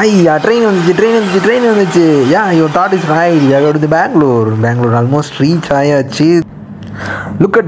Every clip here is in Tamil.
ஐயா ட்ரெயின் வந்துச்சு yeah your thought is right you go to Bangalore almost reach ஆயாச்சு. லுக் அட்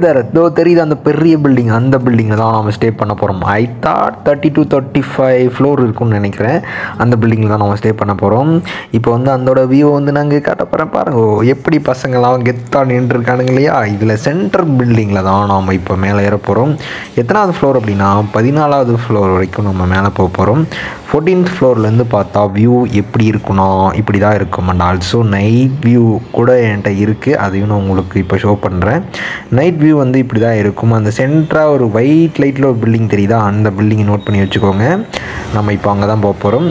தேர் தோ தெரியுது அந்த பெரிய பில்டிங், அந்த பில்டிங்கில் தான் நம்ம ஸ்டே பண்ண போகிறோம். ஐ தாட் 30 to 35 ஃப்ளோர் இருக்கும்னு நினைக்கிறேன். அந்த பில்டிங்கில் தான் நம்ம ஸ்டே பண்ண போகிறோம். இப்போ வந்து அதோட வியூ வந்து நாங்கள் காட்ட போகிறேன் பாருங்க. எப்படி பசங்களாம் கெத்தாக நின்றுருக்கானுங்க இல்லையா. இதில் சென்ட்ரல் பில்டிங்கில் தான் நாம் இப்போ மேலே ஏற போகிறோம். எத்தனாவது ஃப்ளோர் அப்படின்னா 14வது ஃப்ளோர் வரைக்கும் நம்ம மேலே போக போகிறோம். 14th ஃப்ளோர்லேருந்து பார்த்தா வியூ எப்படி இருக்குன்னா இப்படி தான் இருக்கும். அண்ட் ஆல்சோ நைட் வியூ கூட என்கிட்ட இருக்குது, அதையும் நான் உங்களுக்கு இப்போ ஷோ பண்ணுறேன். நைட் வியூ வந்து இப்படி தான் இருக்கும். அந்த சென்டராக ஒரு ஒயிட் லைட்டில் ஒரு பில்டிங் தெரியுதா, அந்த பில்டிங்கை நோட் பண்ணி வச்சுக்கோங்க. நம்ம இப்போ அங்கே தான் போக போகிறோம்.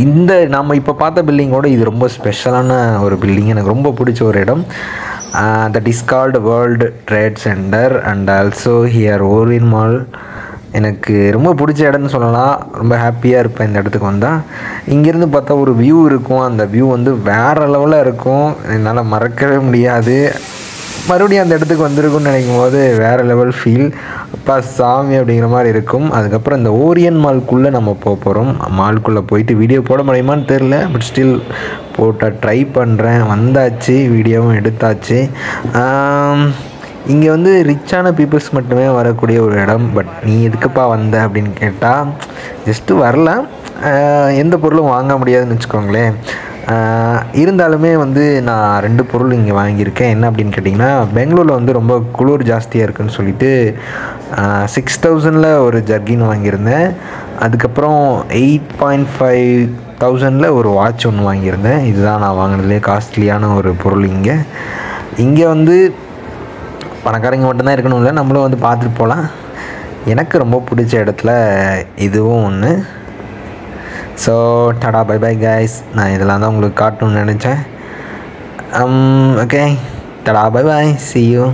இந்த நம்ம இப்போ பார்த்த பில்டிங்கோட இது ரொம்ப ஸ்பெஷலான ஒரு பில்டிங், எனக்கு ரொம்ப பிடிச்ச ஒரு இடம். That is called World Trade Center and also here Orion Mall. எனக்கு ரொம்ப பிடிச்ச இடம்னு சொல்லலாம். ரொம்ப ஹாப்பியாக இருப்பேன் இந்த இடத்துக்கு வந்தால். இங்கேருந்து பார்த்தா ஒரு வியூ இருக்கும், அந்த வியூ வந்து வேறு லெவலில் இருக்கும், என்னால் மறக்கவே முடியாது. மறுபடியும் அந்த இடத்துக்கு வந்திருக்குன்னு நினைக்கும் போது வேறு லெவல் ஃபீல், அப்பா சாமி அப்படிங்கிற மாதிரி இருக்கும். அதுக்கப்புறம் இந்த ஓரியன் மால்குள்ளே நம்ம போக போகிறோம். மால்குள்ளே போயிட்டு வீடியோ போட முடியுமான்னு தெரில, பட் ஸ்டில் போட்ட ட்ரை பண்ணுறேன். வந்தாச்சு, வீடியோவும் எடுத்தாச்சு. இங்கே வந்து ரிச்சான பீப்புள்ஸ் மட்டுமே வரக்கூடிய ஒரு இடம். பட் நீ எதுக்குப்பா வந்த அப்படின்னு கேட்டால் ஜஸ்ட்டு வரலாம், எந்த பொருளும் வாங்க முடியாதுன்னு வச்சுக்கோங்களேன். இருந்தாலுமே வந்து நான் 2 பொருள் இங்கே வாங்கியிருக்கேன். என்ன அப்படின்னு கேட்டிங்கன்னா, பெங்களூரில் வந்து ரொம்ப குளிர் ஜாஸ்தியாக இருக்குதுன்னு சொல்லிட்டு 6000 ஒரு ஜர்கின் வாங்கியிருந்தேன். அதுக்கப்புறம் 8,500 ஒரு வாட்ச் ஒன்று வாங்கியிருந்தேன். இதுதான் நான் வாங்கினதுலேயே காஸ்ட்லியான ஒரு பொருள். இங்கே வந்து பணக்காரங்க மட்டும்தான் இருக்கணும் இல்லை, நம்மளும் வந்து பார்த்துட்டு போகலாம். எனக்கு ரொம்ப பிடிச்ச இடத்துல இதுவும் ஒன்று. So tata bye bye guys. நான் இதெல்லாம் தான் உங்களுக்கு காட்டணும்னு நினச்சேன். Okay tata bye bye, see you.